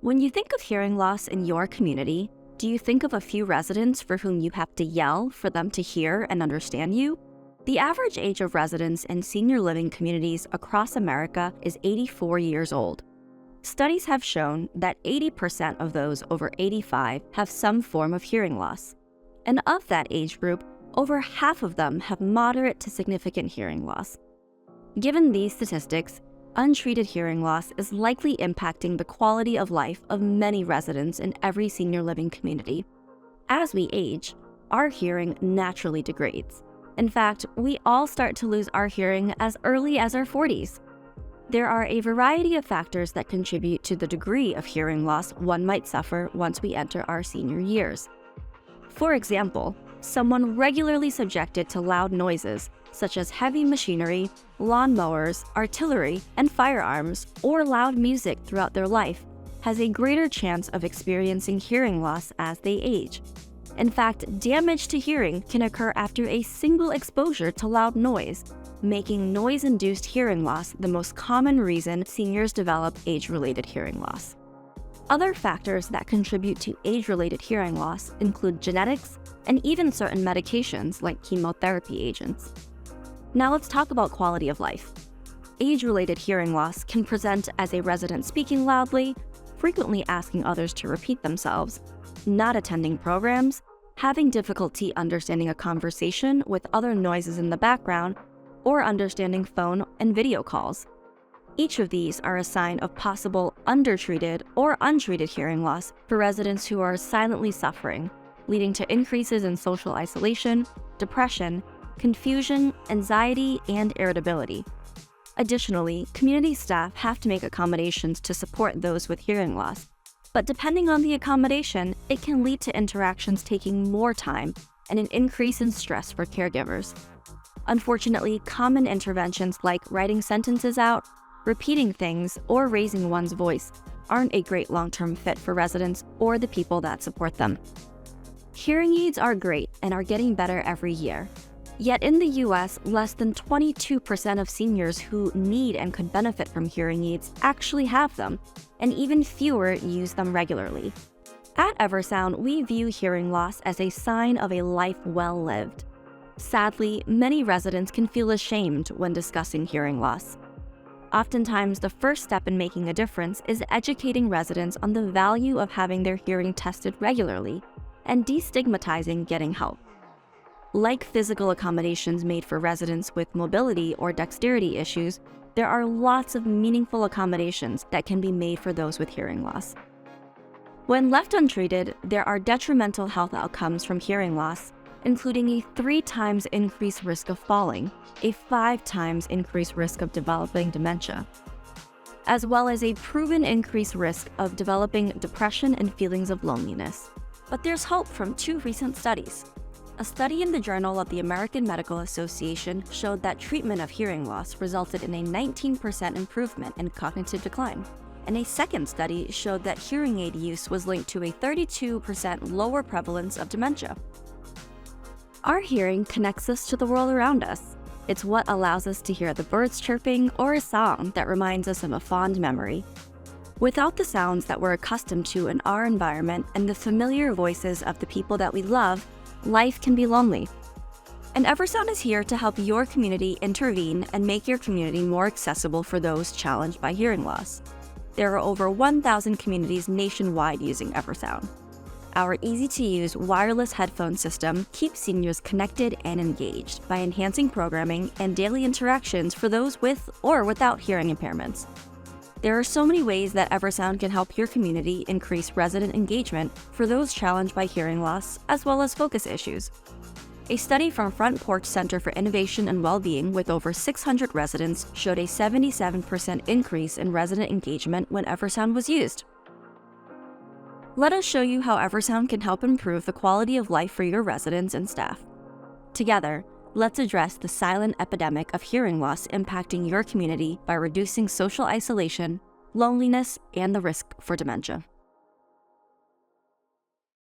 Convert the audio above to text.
When you think of hearing loss in your community, do you think of a few residents for whom you have to yell for them to hear and understand you? The average age of residents in senior living communities across America is 84 years old. Studies have shown that 80% of those over 85 have some form of hearing loss. And of that age group, over half of them have moderate to significant hearing loss. Given these statistics, untreated hearing loss is likely impacting the quality of life of many residents in every senior living community. As we age, our hearing naturally degrades. In fact, we all start to lose our hearing as early as our 40s. There are a variety of factors that contribute to the degree of hearing loss one might suffer once we enter our senior years. For example, someone regularly subjected to loud noises, such as heavy machinery, lawnmowers, artillery, and firearms, or loud music throughout their life, has a greater chance of experiencing hearing loss as they age. In fact, damage to hearing can occur after a single exposure to loud noise, making noise-induced hearing loss the most common reason seniors develop age-related hearing loss. Other factors that contribute to age-related hearing loss include genetics and even certain medications like chemotherapy agents. Now let's talk about quality of life. Age-related hearing loss can present as a resident speaking loudly, frequently asking others to repeat themselves, not attending programs, having difficulty understanding a conversation with other noises in the background, or understanding phone and video calls. Each of these are a sign of possible undertreated or untreated hearing loss for residents who are silently suffering, leading to increases in social isolation, depression, confusion, anxiety, and irritability. Additionally, community staff have to make accommodations to support those with hearing loss, but depending on the accommodation, it can lead to interactions taking more time and an increase in stress for caregivers. Unfortunately, common interventions like writing sentences out, repeating things, or raising one's voice aren't a great long-term fit for residents or the people that support them. Hearing aids are great and are getting better every year. Yet in the US, less than 22% of seniors who need and could benefit from hearing aids actually have them, and even fewer use them regularly. At Eversound, we view hearing loss as a sign of a life well lived. Sadly, many residents can feel ashamed when discussing hearing loss. Oftentimes, the first step in making a difference is educating residents on the value of having their hearing tested regularly and destigmatizing getting help. Like physical accommodations made for residents with mobility or dexterity issues, there are lots of meaningful accommodations that can be made for those with hearing loss. When left untreated, there are detrimental health outcomes from hearing loss, including a 3 times increased risk of falling, a 5 times increased risk of developing dementia, as well as a proven increased risk of developing depression and feelings of loneliness. But there's hope from 2 recent studies. A study in the Journal of the American Medical Association showed that treatment of hearing loss resulted in a 19% improvement in cognitive decline. And a second study showed that hearing aid use was linked to a 32% lower prevalence of dementia. Our hearing connects us to the world around us. It's what allows us to hear the birds chirping or a song that reminds us of a fond memory. Without the sounds that we're accustomed to in our environment and the familiar voices of the people that we love, life can be lonely. And Eversound is here to help your community intervene and make your community more accessible for those challenged by hearing loss. There are over 1,000 communities nationwide using Eversound. Our easy-to-use wireless headphone system keeps seniors connected and engaged by enhancing programming and daily interactions for those with or without hearing impairments. There are so many ways that Eversound can help your community increase resident engagement for those challenged by hearing loss, as well as focus issues. A study from Front Porch Center for Innovation and Wellbeing with over 600 residents showed a 77% increase in resident engagement when Eversound was used. Let us show you how Eversound can help improve the quality of life for your residents and staff. Together, let's address the silent epidemic of hearing loss impacting your community by reducing social isolation, loneliness, and the risk for dementia.